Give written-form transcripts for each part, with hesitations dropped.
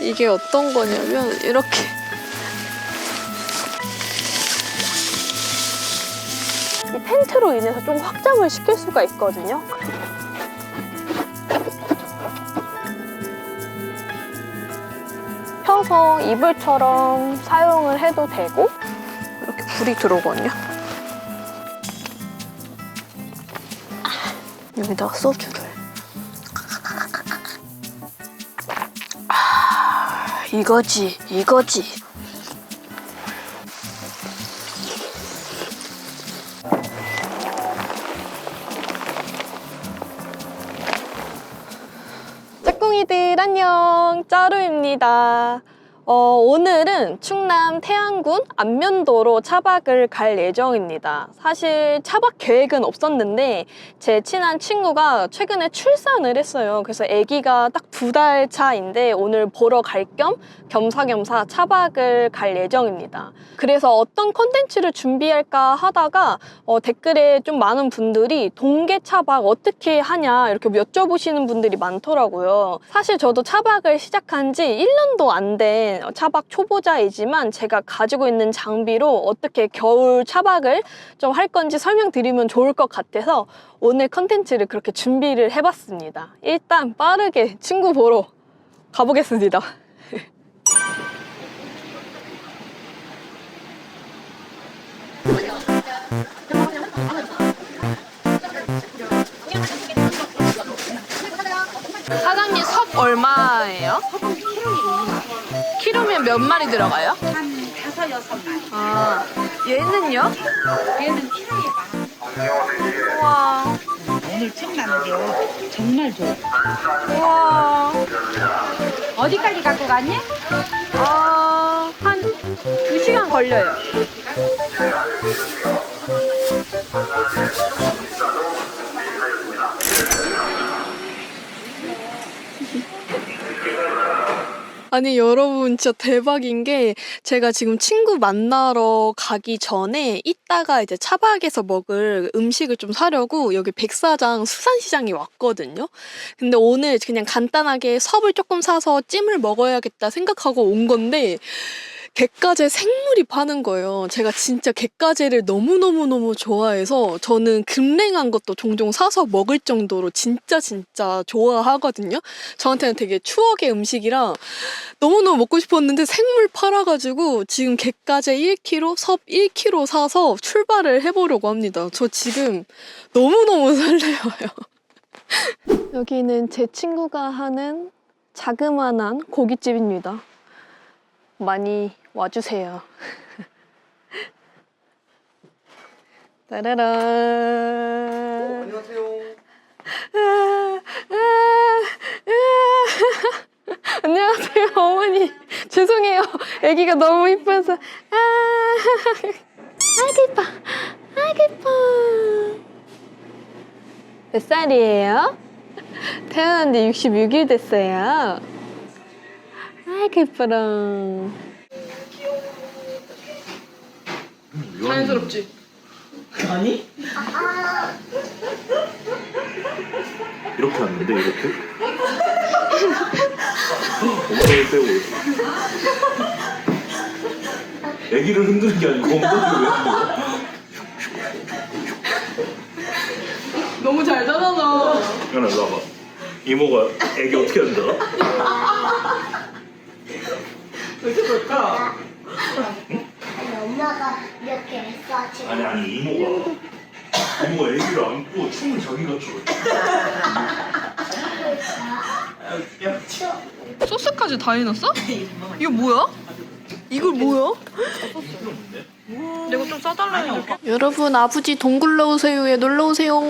이게 어떤 거냐면 이렇게 이 텐트로 인해서 좀 확장을 시킬 수가 있거든요. 펴서 이불처럼 사용을 해도 되고 이렇게 불이 들어오거든요. 여기다가 소주를. 이거지, 이거지. 짝꿍이들 안녕, 짜루입니다. 오늘은 충남 태안군 안면도로 차박을 갈 예정입니다. 사실 차박 계획은 없었는데 제 친한 친구가 최근에 출산을 했어요. 그래서 아기가 딱 2달 차인데 오늘 보러 갈 겸 겸사겸사 차박을 갈 예정입니다. 그래서 어떤 콘텐츠를 준비할까 하다가 댓글에 좀 많은 분들이 동계차박 어떻게 하냐 이렇게 여쭤보시는 분들이 많더라고요. 사실 저도 차박을 시작한 지 1년도 안 된 차박 초보자이지만 제가 가지고 있는 장비로 어떻게 겨울 차박을 좀 할 건지 설명드리면 좋을 것 같아서 오늘 컨텐츠를 그렇게 준비를 해봤습니다. 일단 빠르게 친구 보러 가보겠습니다. 사장님 섭 얼마예요? 키로면 몇 마리 들어가요? 한 5, 6마리. 아, 얘는요? 얘는 키로에 만. 우와, 오늘 처음 나는데요. 정말 좋아. 우와. 어디까지 갖고 갔니? 한 2시간 걸려요. 아니 여러분 진짜 대박인 게 제가 지금 친구 만나러 가기 전에 이따가 이제 차박에서 먹을 음식을 좀 사려고 여기 백사장 수산시장에 왔거든요. 근데 오늘 그냥 간단하게 섭을 조금 사서 찜을 먹어야겠다 생각하고 온 건데 갯가재 생물이 파는 거예요. 제가 진짜 갯가재를 너무너무너무 좋아해서 저는 금냉한 것도 종종 사서 먹을 정도로 진짜 좋아하거든요. 저한테는 되게 추억의 음식이라 너무너무 먹고 싶었는데 생물 팔아가지고 지금 갯가재 1kg, 섭 1kg 사서 출발을 해보려고 합니다. 저 지금 너무너무 설레어요. 여기는 제 친구가 하는 자그만한 고깃집입니다. 많이 와주세요. 따라란. 안녕하세요. 안녕하세요, 어머니. 죄송해요. 아기가 너무 이뻐서. 아이고 이뻐. 아이고 이뻐. 몇 살이에요? 태어난 지 66일 됐어요. 아이고 이뻐라. 자연스럽지? 아니? 이렇게 왔는데 이렇게? 엉덩이 빼고 애기를 흔드는 게 아니고 엉덩이를 왜 흔들어? 너무 잘 자잖아. 연아 일로 와봐. 이모가 애기 어떻게 하는 줄 알아? 왜 이렇게 볼까? 엄마가 이렇게 했어. 아니 이모가 애기를 안고 춤을 자기가 춰. 소스까지 다 해놨어? 이거 뭐야? 이걸 뭐야? 내가 좀 싸달라 해줄게. 여러분 아부지돈굴러가유에 놀러오세요.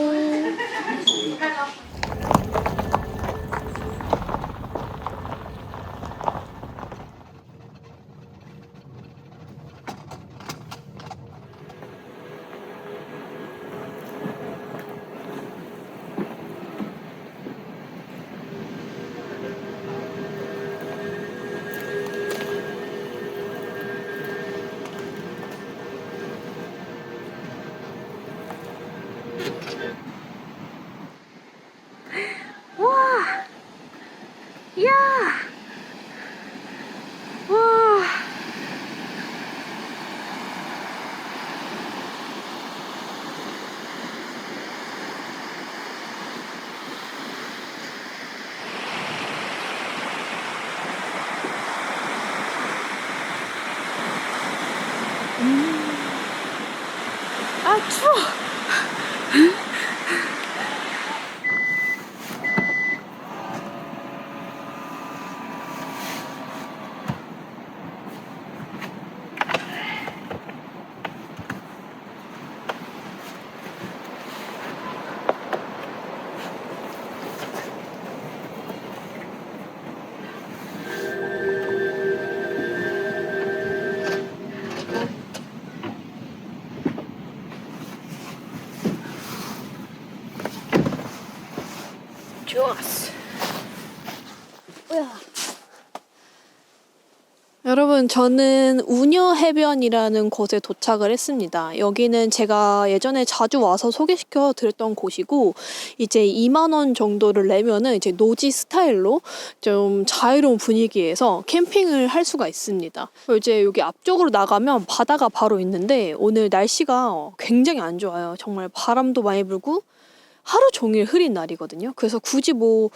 아, 추워. 좋았어. 여러분, 저는 운여해변이라는 곳에 도착을 했습니다. 여기는 제가 예전에 자주 와서 소개시켜 드렸던 곳이고, 이제 2만 원 정도를 내면은 이제 노지 스타일로 좀 자유로운 분위기에서 캠핑을 할 수가 있습니다. 이제 여기 앞쪽으로 나가면 바다가 바로 있는데, 오늘 날씨가 굉장히 안 좋아요. 정말 바람도 많이 불고 하루 종일 흐린 날이거든요. 그래서 굳이 뭐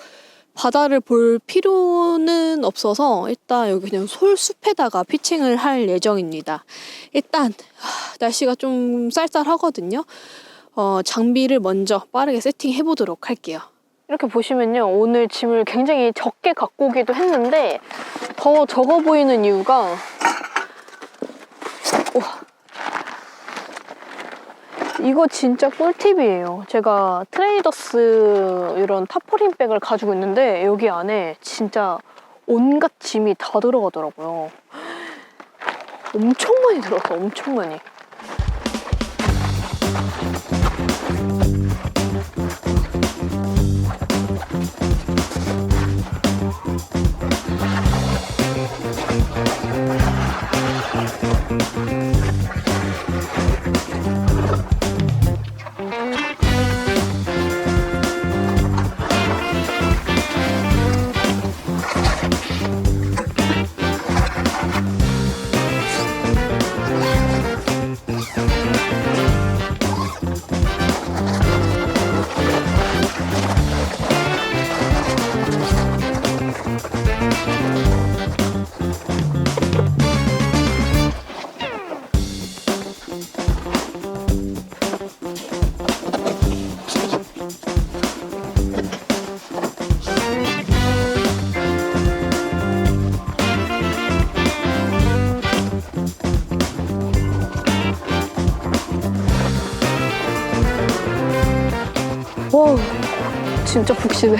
바다를 볼 필요는 없어서 일단 여기 그냥 솔숲에다가 피칭을 할 예정입니다. 일단 날씨가 좀 쌀쌀하거든요. 장비를 먼저 빠르게 세팅해 보도록 할게요. 이렇게 보시면요, 오늘 짐을 굉장히 적게 갖고 오기도 했는데 더 적어 보이는 이유가 이거 진짜 꿀팁이에요. 제가 트레이더스 이런 타포린백을 가지고 있는데 여기 안에 진짜 온갖 짐이 다 들어가더라고요. 엄청 많이 들어갔어, 엄청 많이. 와, 진짜 푹신해.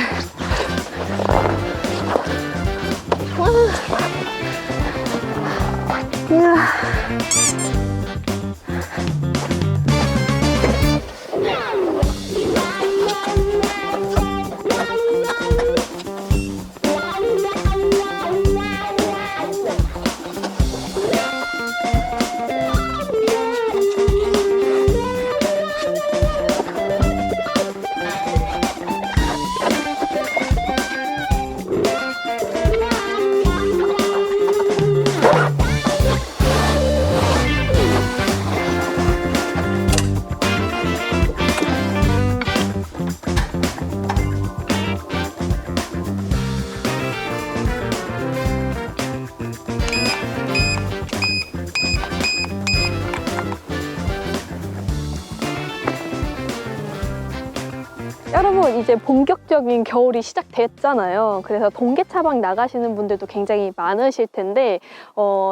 여러분, 이제 본격적인 겨울이 시작됐잖아요. 그래서 동계차박 나가시는 분들도 굉장히 많으실 텐데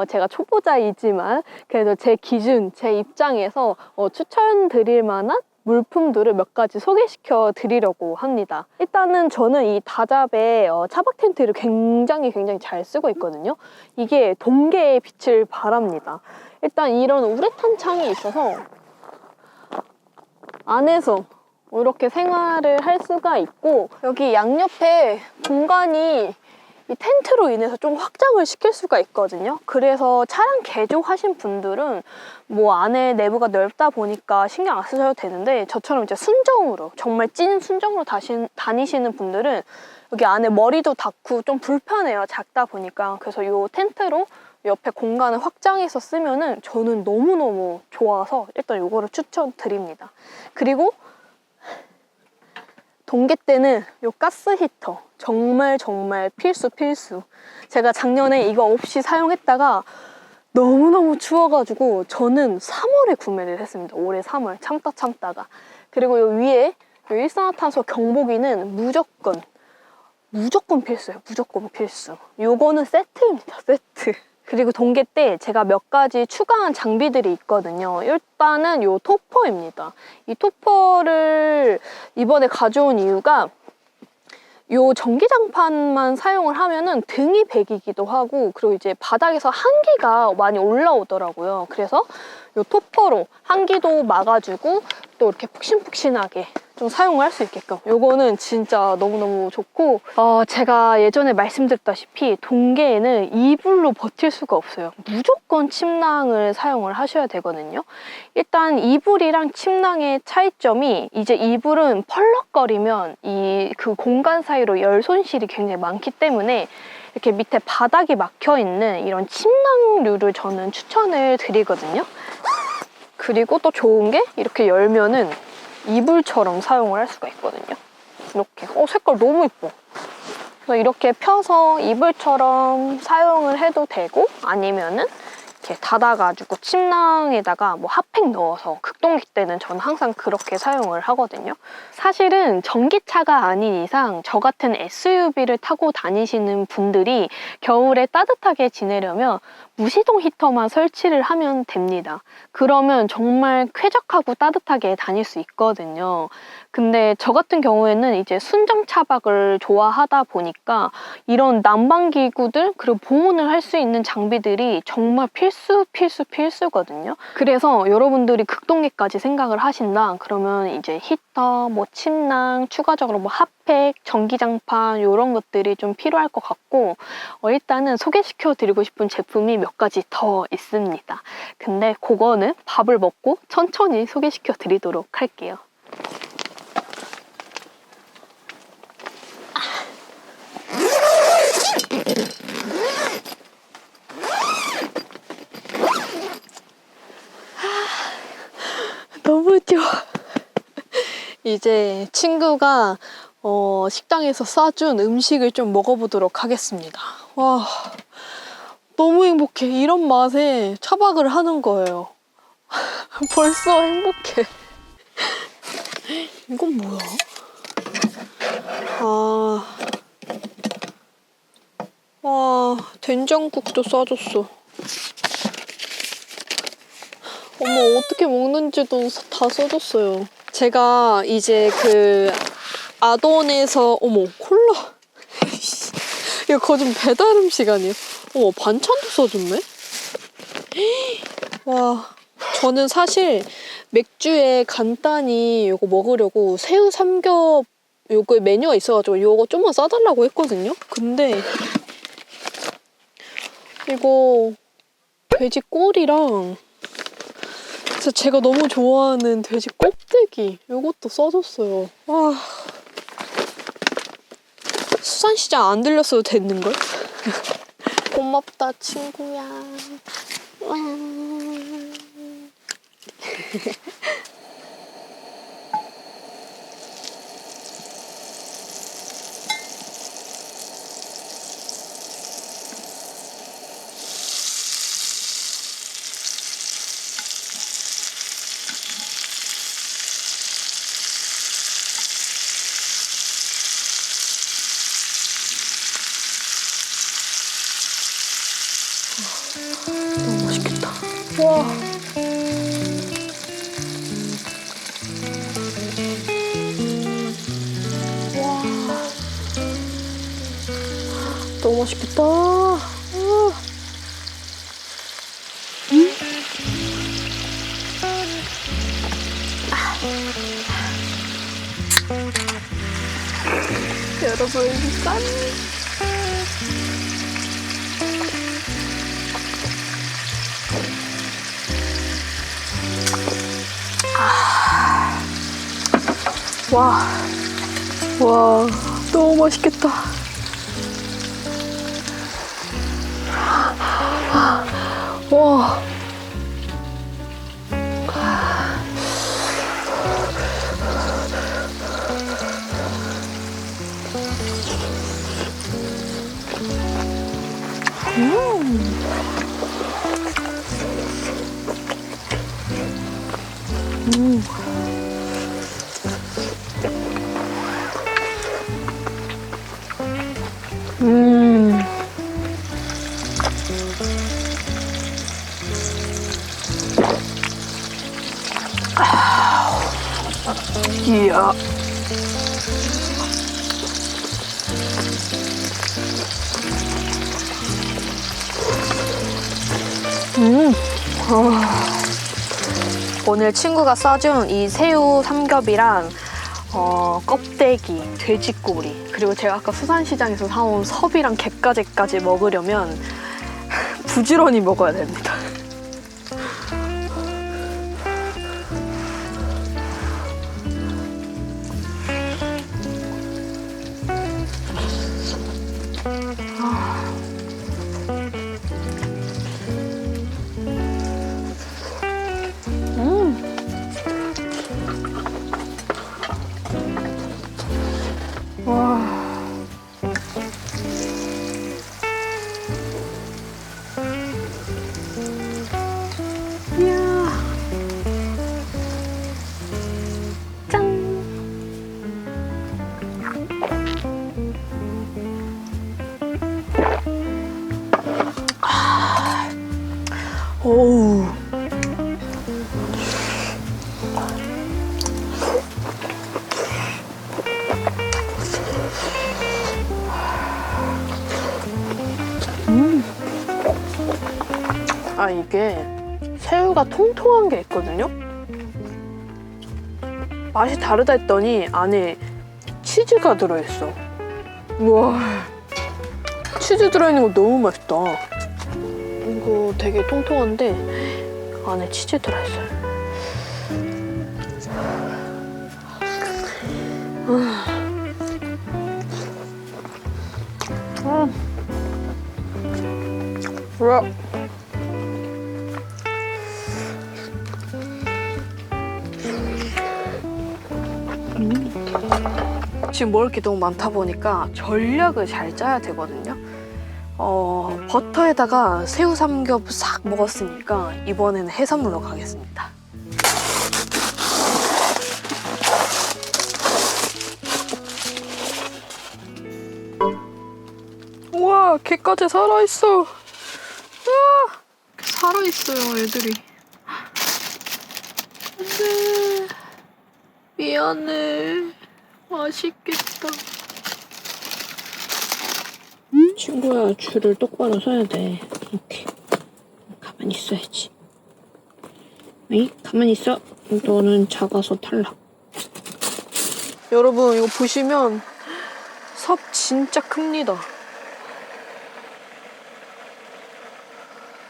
제가 초보자이지만 그래도 제 기준, 제 입장에서 추천드릴 만한 물품들을 몇 가지 소개시켜 드리려고 합니다. 일단은 저는 이 다잡의 차박 텐트를 굉장히 잘 쓰고 있거든요. 이게 동계의 빛을 발합니다. 일단 이런 우레탄 창이 있어서 안에서 이렇게 생활을 할 수가 있고, 여기 양옆에 공간이 이 텐트로 인해서 좀 확장을 시킬 수가 있거든요. 그래서 차량 개조하신 분들은 뭐 안에 내부가 넓다 보니까 신경 안 쓰셔도 되는데, 저처럼 이제 순정으로, 정말 찐 순정으로 다니시는 분들은 여기 안에 머리도 닿고 좀 불편해요, 작다 보니까. 그래서 이 텐트로 옆에 공간을 확장해서 쓰면은 저는 너무너무 좋아서 일단 이거를 추천드립니다. 그리고 동계 때는 이 가스 히터 정말 필수. 제가 작년에 이거 없이 사용했다가 너무너무 추워가지고 저는 3월에 구매를 했습니다. 올해 3월 참다가. 그리고 요 위에 요 일산화탄소 경보기는 무조건 필수예요. 무조건 필수. 요거는 세트입니다. 세트. 그리고 동계 때 제가 몇 가지 추가한 장비들이 있거든요. 일단은 요 토퍼입니다. 이 토퍼를 이번에 가져온 이유가 요 전기장판만 사용을 하면은 등이 배기기도 하고, 그리고 이제 바닥에서 한기가 많이 올라오더라고요. 그래서 요 토퍼로 한기도 막아주고 또 이렇게 푹신푹신하게 좀 사용을 할 수 있게끔, 요거는 진짜 너무너무 좋고, 제가 예전에 말씀드렸다시피 동계에는 이불로 버틸 수가 없어요. 무조건 침낭을 사용을 하셔야 되거든요. 일단 이불이랑 침낭의 차이점이, 이제 이불은 펄럭거리면 그 공간 사이로 열 손실이 굉장히 많기 때문에 이렇게 밑에 바닥이 막혀있는 이런 침낭류를 저는 추천을 드리거든요. 그리고 또 좋은 게 이렇게 열면은 이불처럼 사용을 할 수가 있거든요. 이렇게. 색깔 너무 예뻐. 그래서 이렇게 펴서 이불처럼 사용을 해도 되고, 아니면은 이렇게 닫아가지고 침낭에다가 뭐 핫팩 넣어서, 극동기 때는 저는 항상 그렇게 사용을 하거든요. 사실은 전기차가 아닌 이상 저 같은 SUV를 타고 다니시는 분들이 겨울에 따뜻하게 지내려면 무시동 히터만 설치를 하면 됩니다. 그러면 정말 쾌적하고 따뜻하게 다닐 수 있거든요. 근데 저 같은 경우에는 이제 순정 차박을 좋아하다 보니까 이런 난방기구들, 그리고 보온을 할 수 있는 장비들이 정말 필수거든요. 그래서 여러분들이 극동기까지 생각을 하신다 그러면 이제 히터, 뭐 침낭, 추가적으로 뭐 핫팩, 전기장판 이런 것들이 좀 필요할 것 같고, 일단은 소개시켜 드리고 싶은 제품이 몇 가지 더 있습니다. 근데 그거는 밥을 먹고 천천히 소개시켜 드리도록 할게요. 너무 좋아. 이제 친구가 식당에서 싸준 음식을 좀 먹어보도록 하겠습니다. 와, 너무 행복해. 이런 맛에 차박을 하는 거예요. 벌써 행복해. 이건 뭐야? 와, 된장국도 싸줬어. 어머, 어떻게 먹는지도 다 써줬어요. 제가 이제 그 아돈에서, 어머, 콜라. 이거 거진 배달 음식 아니에요? 어머, 반찬도 써줬네? 와, 저는 사실 맥주에 간단히 요거 먹으려고 새우 삼겹 요거 메뉴가 있어가지고 요거 좀만 싸달라고 했거든요? 근데 이거 돼지 꼬리랑 진짜 제가 너무 좋아하는 돼지 껍데기 요것도 써줬어요. 와, 수산시장 안 들렸어도 됐는걸? 고맙다 친구야. 너무 맛있겠다. 와. 와. 너무 맛있겠다. 여러분, 짠! 와, 와, 너무 맛있겠다. 와. 이야. 오늘 친구가 싸준 이 새우 삼겹이랑 껍데기, 돼지꼬리, 그리고 제가 아까 수산시장에서 사온 섭이랑 게까지까지 먹으려면 부지런히 먹어야 됩니다. 오우. 아, 이게 새우가 통통한 게 있거든요? 맛이 다르다 했더니 안에 치즈가 들어있어. 우와, 치즈 들어있는 거 너무 맛있다. 이거 되게 통통한데 안에 치즈 들어있어요. 우와. 지금 먹을 게 너무 많다 보니까 전략을 잘 짜야 되거든요. 버터에다가 새우 삼겹 싹 먹었으니까 이번에는 해산물로 가겠습니다. 우와, 개까지 살아있어. 우와, 살아있어요, 애들이. 안돼, 미안해. 맛있겠다. 친구야, 줄을 똑바로 서야 돼. 이렇게 가만히 있어야지. 에이, 가만히 있어. 너는 작아서 탈락. 여러분, 이거 보시면 섭 진짜 큽니다.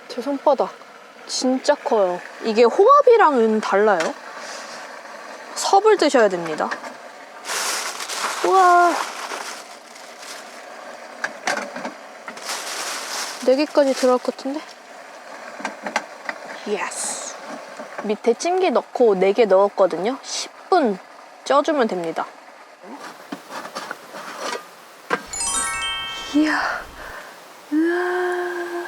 제 손바닥 진짜 커요. 이게 홍합이랑은 달라요. 섭을 드셔야 됩니다. 우와, 4개까지 들어갈 것 같은데? 예스. 밑에 찜기 넣고 4개 넣었거든요. 10분 쪄주면 됩니다. 이야, 우와,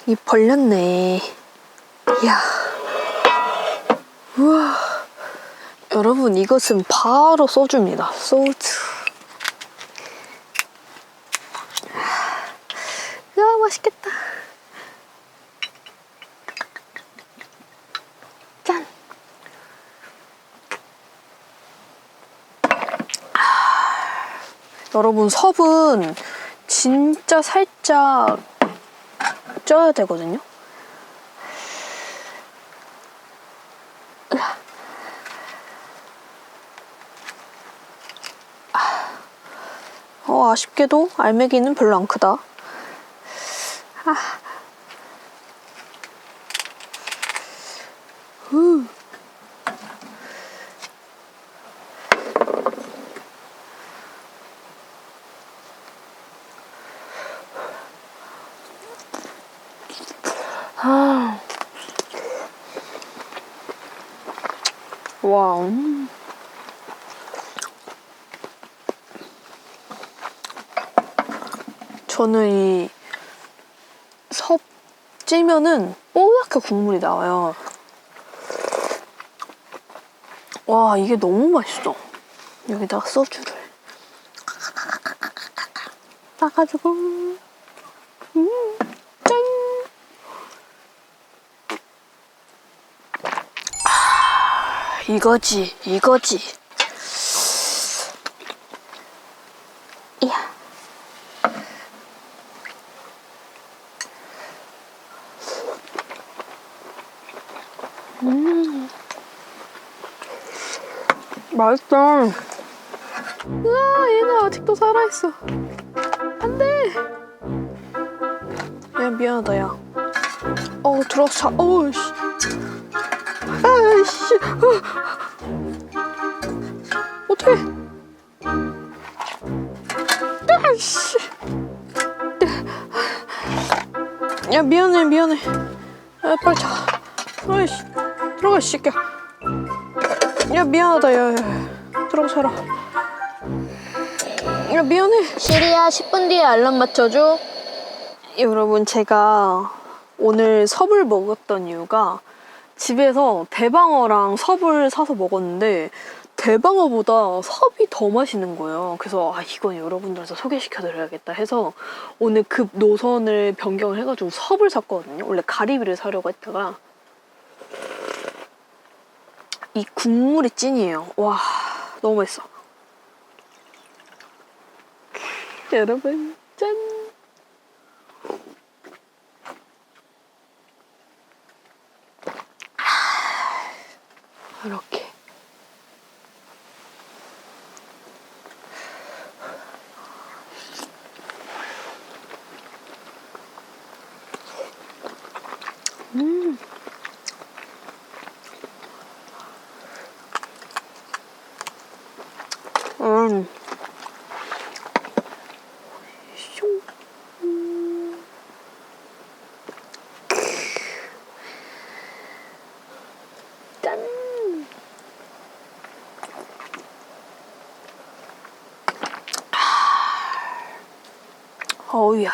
입 벌렸네. 이야, 우와. 여러분, 이것은 바로 소주입니다. 소주. 야, 맛있겠다. 짠. 여러분, 섭은 진짜 살짝 쪄야 되거든요. 아쉽게도 알맹이는 별로 안 크다. 와. 저는 이 찌면은 뽀얗게 국물이 나와요. 와, 이게 너무 맛있어. 여기다가 소주를 따가지고 짠! 이거지, 이거지. 이야. 맛있다. 우와, 얘는 아직도 살아있어. 안 돼. 야, 미안하다, 야. 들어가서 자. 씨. 아이씨. 어떡해. 아이씨. 야, 미안해, 미안해. 야, 빨리 자. 아이씨. 들어가, 이 새끼야. 야, 미안하다, 야. 들어가 자라. 야, 미안해. 시리야, 10분 뒤에 알람 맞춰줘. 여러분, 제가 오늘 섭을 먹었던 이유가 집에서 대방어랑 섭을 사서 먹었는데 대방어보다 섭이 더 맛있는 거예요. 그래서 이건 여러분들한테 소개시켜드려야겠다 해서 오늘 급 노선을 변경을 해가지고 섭을 샀거든요. 원래 가리비를 사려고 했다가 이 국물이 찐이에요. 와, 너무 맛있어. 여러분, 짠! 이렇게. 짠! 어우야.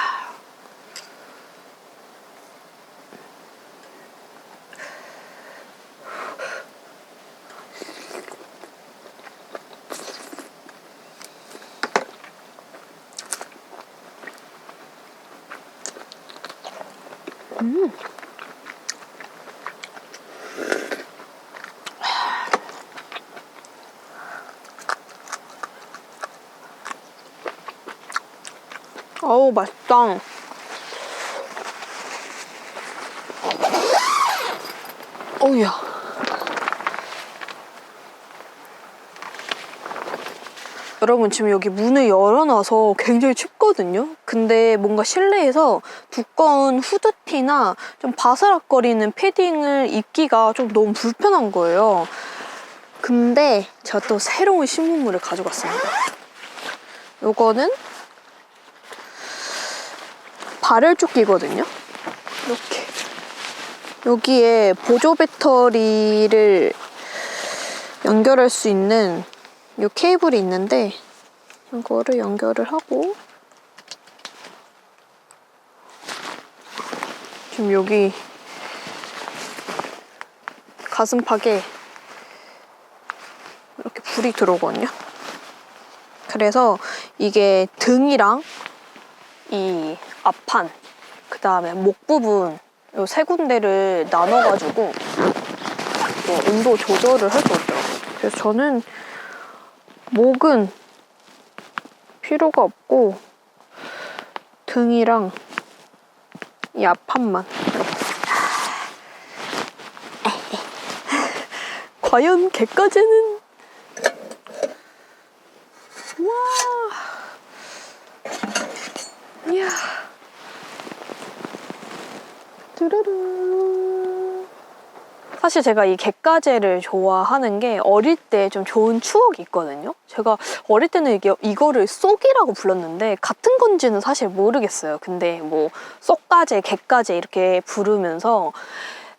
어우, 맛있다. 어우야. 여러분, 지금 여기 문을 열어놔서 굉장히 춥거든요? 근데 뭔가 실내에서 두꺼운 후드티나 좀 바스락거리는 패딩을 입기가 좀 너무 불편한 거예요. 근데 제가 또 새로운 신문물을 가져갔습니다. 요거는 발열조끼거든요? 이렇게. 여기에 보조 배터리를 연결할 수 있는 이 케이블이 있는데 이거를 연결을 하고 지금 여기 가슴팍에 이렇게 불이 들어오거든요. 그래서 이게 등이랑 이 앞판, 그 다음에 목 부분 이 세 군데를 나눠가지고 온도 조절을 할 수 있더라고요. 그래서 저는 목은 필요가 없고 등이랑 이 앞판만. 과연 개까지는 와. 이야. 뚜루루. 사실 제가 이 갯가재를 좋아하는 게 어릴 때 좀 좋은 추억이 있거든요. 제가 어릴 때는 이거를 쏙이라고 불렀는데 같은 건지는 사실 모르겠어요. 근데 뭐 쏙가재, 갯가재 이렇게 부르면서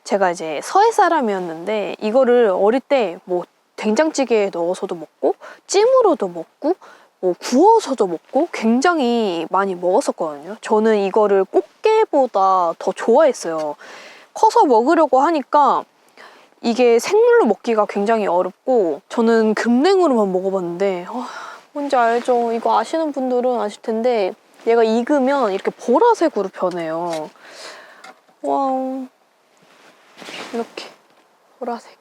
제가 이제 서해 사람이었는데 이거를 어릴 때 뭐 된장찌개에 넣어서도 먹고 찜으로도 먹고 뭐 구워서도 먹고 굉장히 많이 먹었었거든요. 저는 이거를 꽃게보다 더 좋아했어요. 커서 먹으려고 하니까 이게 생물로 먹기가 굉장히 어렵고 저는 금냉으로만 먹어봤는데 뭔지 알죠? 이거 아시는 분들은 아실 텐데 얘가 익으면 이렇게 보라색으로 변해요. 와우, 이렇게 보라색.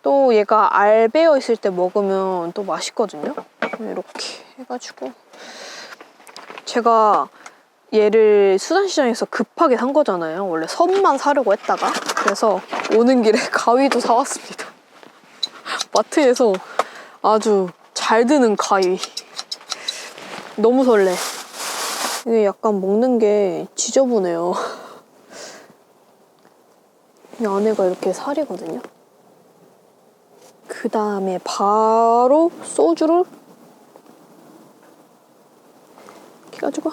또 얘가 알 배어 있을 때 먹으면 또 맛있거든요. 이렇게 해가지고 제가 얘를 수산시장에서 급하게 산 거잖아요. 원래 섬만 사려고 했다가. 그래서 오는 길에 가위도 사왔습니다. 마트에서 아주 잘 드는 가위. 너무 설레. 이게 약간 먹는 게 지저분해요. 이 안에가 이렇게 살이거든요. 그 다음에 바로 소주를 이렇게 가지고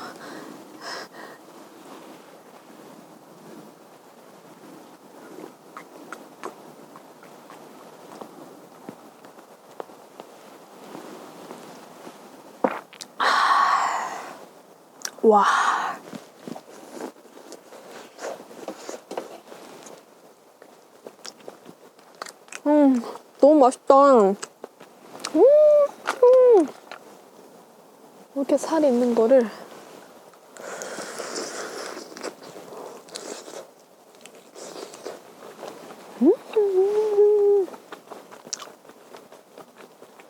와. 너무 맛있다. 이렇게 살이 있는 거를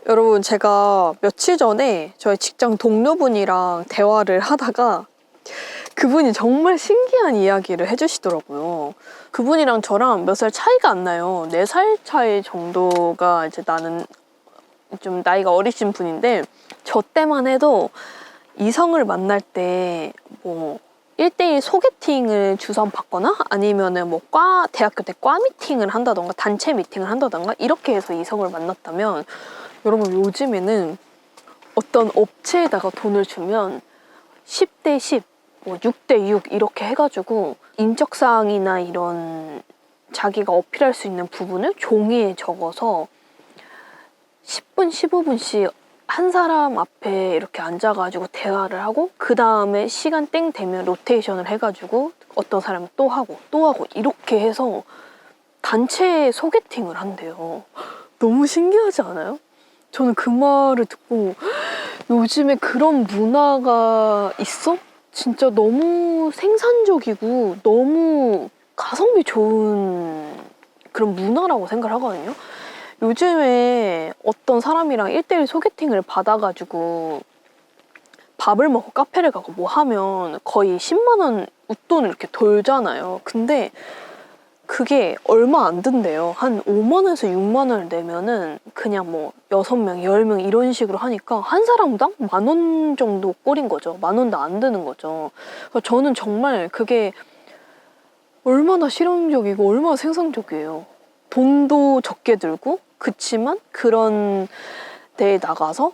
여러분, 제가 며칠 전에 저희 직장 동료분이랑 대화를 하다가 그분이 정말 신기한 이야기를 해주시더라고요. 그분이랑 저랑 몇 살 차이가 안 나요. 4살 차이 정도가 이제 나는 좀 나이가 어리신 분인데 저 때만 해도 이성을 만날 때 뭐 1대1 소개팅을 주선 받거나 아니면은 뭐 대학교 때 과 미팅을 한다던가 단체 미팅을 한다던가 이렇게 해서 이성을 만났다면 여러분, 요즘에는 어떤 업체에다가 돈을 주면 10대 10, 뭐 6대 6 이렇게 해가지고 인적사항이나 이런 자기가 어필할 수 있는 부분을 종이에 적어서 10분, 15분씩 한 사람 앞에 이렇게 앉아가지고 대화를 하고 그 다음에 시간 땡 되면 로테이션을 해가지고 어떤 사람은 또 하고 이렇게 해서 단체 소개팅을 한대요. 너무 신기하지 않아요? 저는 그 말을 듣고 요즘에 그런 문화가 있어? 진짜 너무 생산적이고 너무 가성비 좋은 그런 문화라고 생각을 하거든요. 요즘에 어떤 사람이랑 1대1 소개팅을 받아가지고 밥을 먹고 카페를 가고 뭐 하면 거의 10만 원 웃돈을 이렇게 돌잖아요. 근데 그게 얼마 안 든대요. 한 5만 원에서 6만 원을 내면은 그냥 뭐 6명, 10명 이런 식으로 하니까 한 사람당 10,000원 정도 꼴인 거죠. 10,000원도 안 드는 거죠. 그래서 저는 정말 그게 얼마나 실용적이고 얼마나 생산적이에요. 돈도 적게 들고 그치만 그런 데에 나가서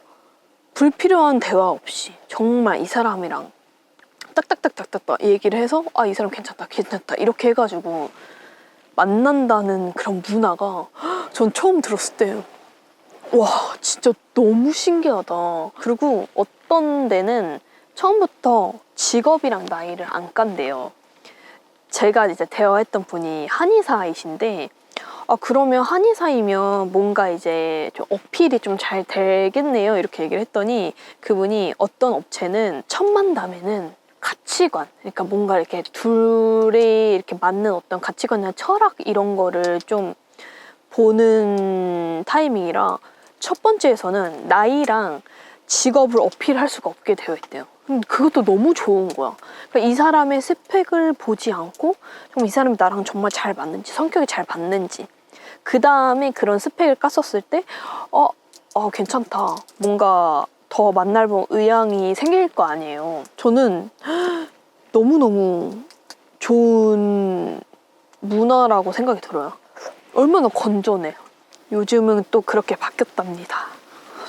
불필요한 대화 없이 정말 이 사람이랑 딱딱딱딱딱 얘기를 해서 이 사람 괜찮다 이렇게 해가지고 만난다는 그런 문화가 전 처음 들었을 때 와, 진짜 너무 신기하다. 그리고 어떤 데는 처음부터 직업이랑 나이를 안 깐대요. 제가 이제 대화했던 분이 한의사이신데 그러면 한의사이면 뭔가 이제 좀 어필이 좀 잘 되겠네요 이렇게 얘기를 했더니 그분이 어떤 업체는 첫 만남에는 가치관, 그러니까 뭔가 이렇게 둘이 이렇게 맞는 어떤 가치관이나 철학 이런 거를 좀 보는 타이밍이라 첫 번째에서는 나이랑 직업을 어필할 수가 없게 되어 있대요. 그것도 너무 좋은 거야. 그러니까 이 사람의 스펙을 보지 않고 좀 이 사람이 나랑 정말 잘 맞는지, 성격이 잘 맞는지, 그 다음에 그런 스펙을 깠었을 때 괜찮다, 뭔가 더 만날 의향이 생길 거 아니에요. 저는 너무너무 좋은 문화라고 생각이 들어요. 얼마나 건전해. 요즘은 또 그렇게 바뀌었답니다.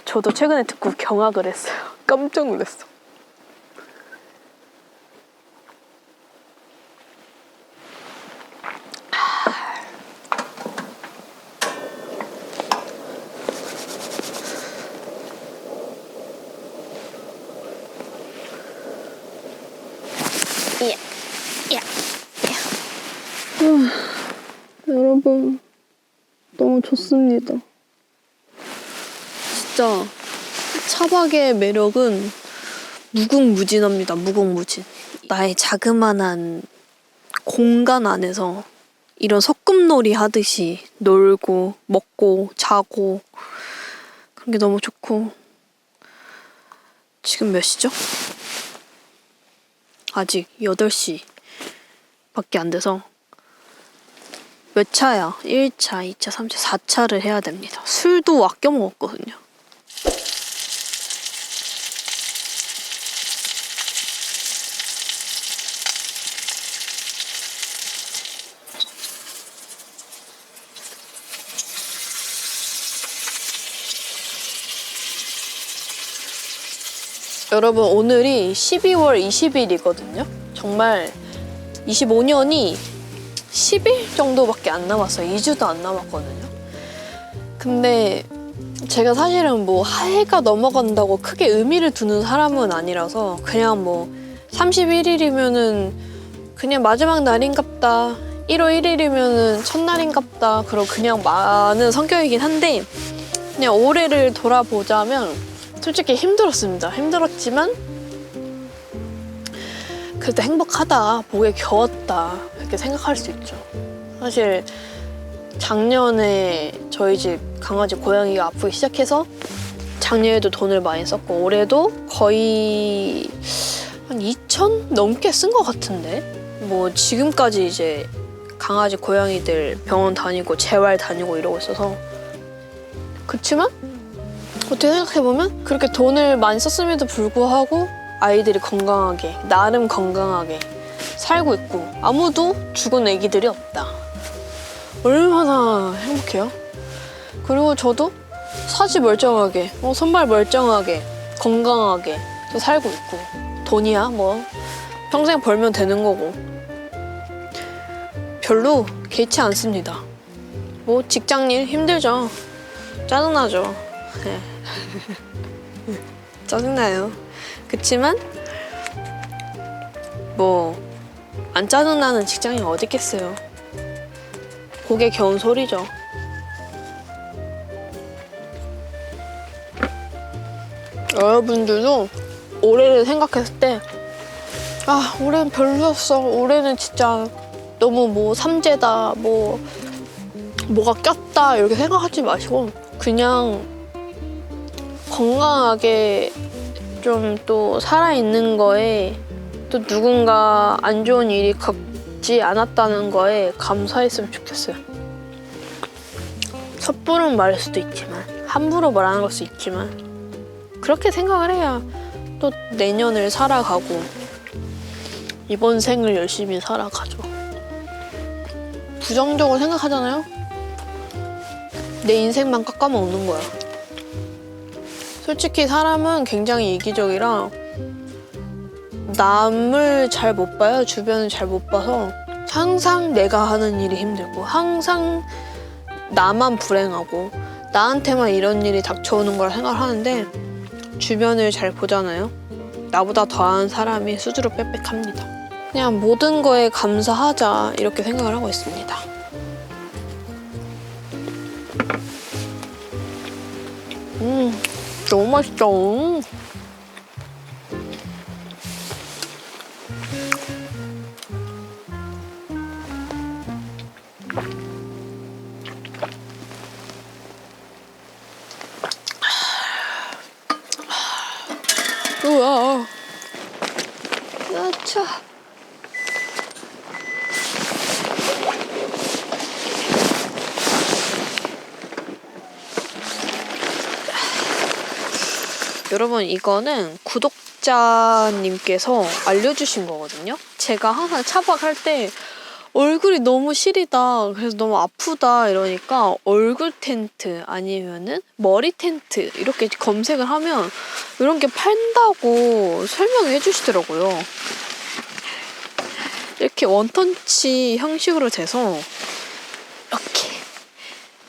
저도 최근에 듣고 경악을 했어요. 깜짝 놀랐어. 여러분, 너무 좋습니다. 진짜 차박의 매력은 무궁무진합니다. 무궁무진. 나의 자그마한 공간 안에서 이런 소꿉놀이 하듯이 놀고 먹고 자고 그런 게 너무 좋고. 지금 몇 시죠? 아직 8시 밖에 안 돼서 몇 차야? 1차, 2차, 3차, 4차를 해야 됩니다. 술도 아껴 먹었거든요. 여러분, 오늘이 12월 20일이거든요. 정말 25년이 10일 정도밖에 안 남았어요. 2주도 안 남았거든요. 근데 제가 사실은 뭐 해가 넘어간다고 크게 의미를 두는 사람은 아니라서 그냥 뭐 31일이면은 그냥 마지막 날인갑다, 1월 1일이면은 첫날인갑다, 그러고 그냥 많은 성격이긴 한데, 그냥 올해를 돌아보자면 솔직히 힘들었습니다. 힘들었지만 그래도 행복하다, 복에 겨웠다, 이렇게 생각할 수 있죠. 사실 작년에 저희 집 강아지 고양이가 아프기 시작해서 작년에도 돈을 많이 썼고, 올해도 거의 한 2천 넘게 쓴 것 같은데, 뭐 지금까지 이제 강아지 고양이들 병원 다니고 재활 다니고 이러고 있어서. 그치만 어떻게 생각해보면 그렇게 돈을 많이 썼음에도 불구하고 아이들이 건강하게, 나름 건강하게 살고 있고 아무도 죽은 애기들이 없다. 얼마나 행복해요. 그리고 저도 사지 멀쩡하게, 손발 멀쩡하게, 건강하게 또 살고 있고, 돈이야 뭐 평생 벌면 되는 거고 별로 개의치 않습니다. 뭐 직장일 힘들죠. 짜증나죠. 네. 짜증나요. 그치만 뭐 안 짜증나는 직장이 어디 있겠어요. 복에 겨운 소리죠. 여러분들도 올해를 생각했을 때, 아, 올해는 별로였어, 올해는 진짜 너무 뭐 삼재다, 뭐가 꼈다, 이렇게 생각하지 마시고 그냥 건강하게 좀 또 살아있는 거에, 또 누군가 안 좋은 일이 겪지 않았다는 거에 감사했으면 좋겠어요. 섣부른 말일 수도 있지만, 함부로 말하는 걸 수 있지만, 그렇게 생각을 해야 또 내년을 살아가고 이번 생을 열심히 살아가죠. 부정적으로 생각하잖아요? 내 인생만 깎아먹는 거야. 솔직히 사람은 굉장히 이기적이라 남을 잘 못 봐요. 주변을 잘 못 봐서 항상 내가 하는 일이 힘들고, 항상 나만 불행하고 나한테만 이런 일이 닥쳐오는 걸 생각하는데, 주변을 잘 보잖아요. 나보다 더한 사람이 수두룩 빽빽합니다. 그냥 모든 거에 감사하자, 이렇게 생각을 하고 있습니다. 너무 맛있죠? 우와. 야차. 여러분, 이거는 구독자님께서 알려주신 거거든요. 제가 항상 차박할 때 얼굴이 너무 시리다, 그래서 너무 아프다 이러니까 얼굴 텐트 아니면은 머리 텐트 이렇게 검색을 하면 이런 게 판다고 설명해 주시더라고요. 이렇게 원터치 형식으로 돼서 이렇게,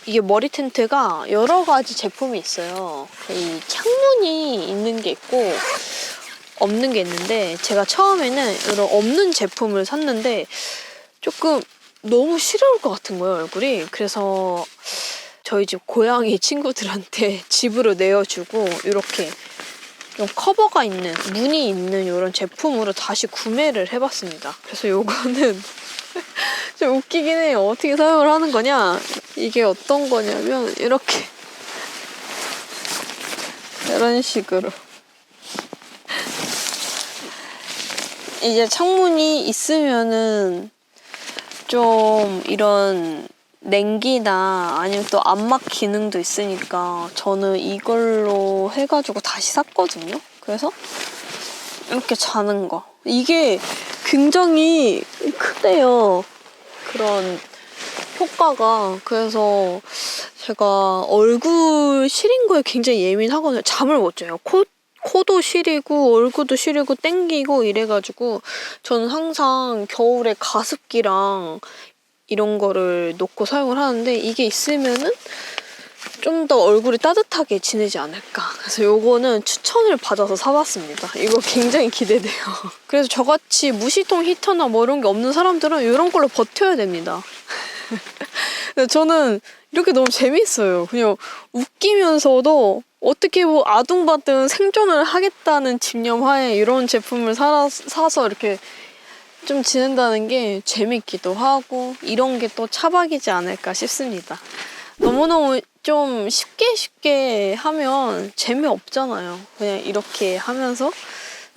이게 머리 텐트가 여러 가지 제품이 있어요. 이 창문이 있는 게 있고 없는 게 있는데, 제가 처음에는 이런 없는 제품을 샀는데 조금 너무 시려울 것 같은 거예요, 얼굴이. 그래서 저희 집 고양이 친구들한테 집으로 내어주고 이렇게 좀 커버가 있는, 무늬 있는 이런 제품으로 다시 구매를 해봤습니다. 그래서 요거는 좀 웃기긴 해요. 어떻게 사용을 하는 거냐? 이게 어떤 거냐면 이렇게 이런 식으로 이제 창문이 있으면은 좀 이런 냉기나 아니면 또 암막 기능도 있으니까 저는 이걸로 해가지고 다시 샀거든요. 그래서 이렇게 자는 거. 이게 굉장히 크대요. 그런 효과가. 그래서 제가 얼굴 시린 거에 굉장히 예민하거든요. 잠을 못 자요. 코도 시리고 얼굴도 시리고 땡기고 이래가지고 저는 항상 겨울에 가습기랑 이런 거를 놓고 사용을 하는데 이게 있으면은 좀 더 얼굴이 따뜻하게 지내지 않을까. 그래서 요거는 추천을 받아서 사봤습니다. 이거 굉장히 기대돼요. 그래서 저같이 무시통 히터나 뭐 이런 게 없는 사람들은 이런 걸로 버텨야 됩니다. 저는 이렇게 너무 재밌어요. 그냥 웃기면서도 어떻게 뭐 아둥바둥 생존을 하겠다는 집념하에 이런 제품을 사서 이렇게 좀 지낸다는 게 재밌기도 하고 이런 게 또 차박이지 않을까 싶습니다. 너무너무 좀 쉽게 하면 재미없잖아요. 그냥 이렇게 하면서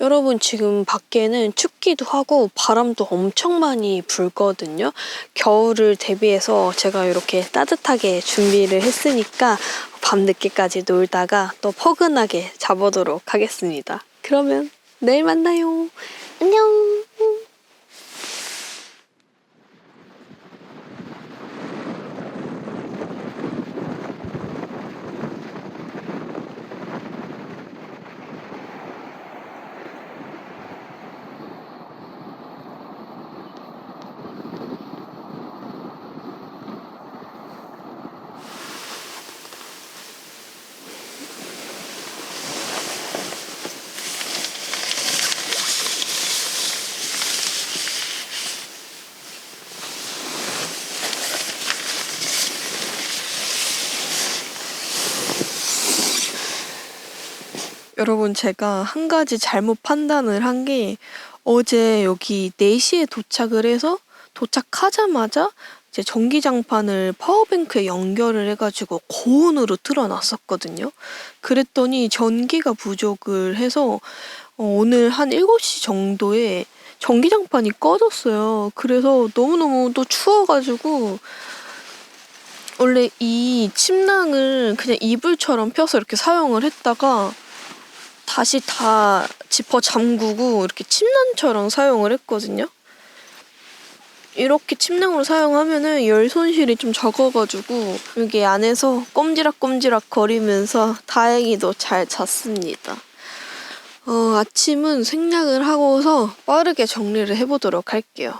여러분 지금 밖에는 춥기도 하고 바람도 엄청 많이 불거든요. 겨울을 대비해서 제가 이렇게 따뜻하게 준비를 했으니까 밤늦게까지 놀다가 또 포근하게 자보도록 하겠습니다. 그러면 내일 만나요. 안녕. 여러분 제가 한 가지 잘못 판단을 한 게 어제 여기 4시에 도착을 해서 도착하자마자 이제 전기장판을 파워뱅크에 연결을 해가지고 고온으로 틀어놨었거든요. 그랬더니 전기가 부족을 해서 오늘 한 7시 정도에 전기장판이 꺼졌어요. 그래서 너무너무 또 추워가지고 원래 이 침낭을 그냥 이불처럼 펴서 이렇게 사용을 했다가 다시 다 지퍼 잠그고 이렇게 침낭처럼 사용을 했거든요. 이렇게 침낭으로 사용하면은 열 손실이 좀 적어가지고 여기 안에서 꼼지락꼼지락 거리면서 다행히도 잘 잤습니다. 아침은 생략을 하고서 빠르게 정리를 해보도록 할게요.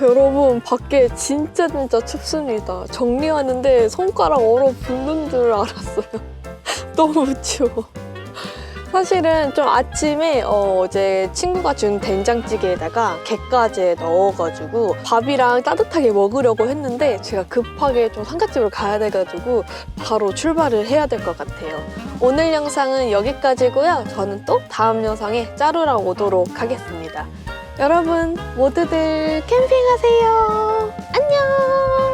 여러분 밖에 진짜 춥습니다. 정리하는데 손가락 얼어 붙는 줄 알았어요. 너무 추워. 사실은 좀 아침에 어제 친구가 준 된장찌개에다가 게까지 넣어가지고 밥이랑 따뜻하게 먹으려고 했는데 제가 급하게 좀 상가집으로 가야 돼가지고 바로 출발을 해야 될 것 같아요. 오늘 영상은 여기까지고요. 저는 또 다음 영상에 짜루랑 오도록 하겠습니다. 여러분 모두들 캠핑하세요. 안녕.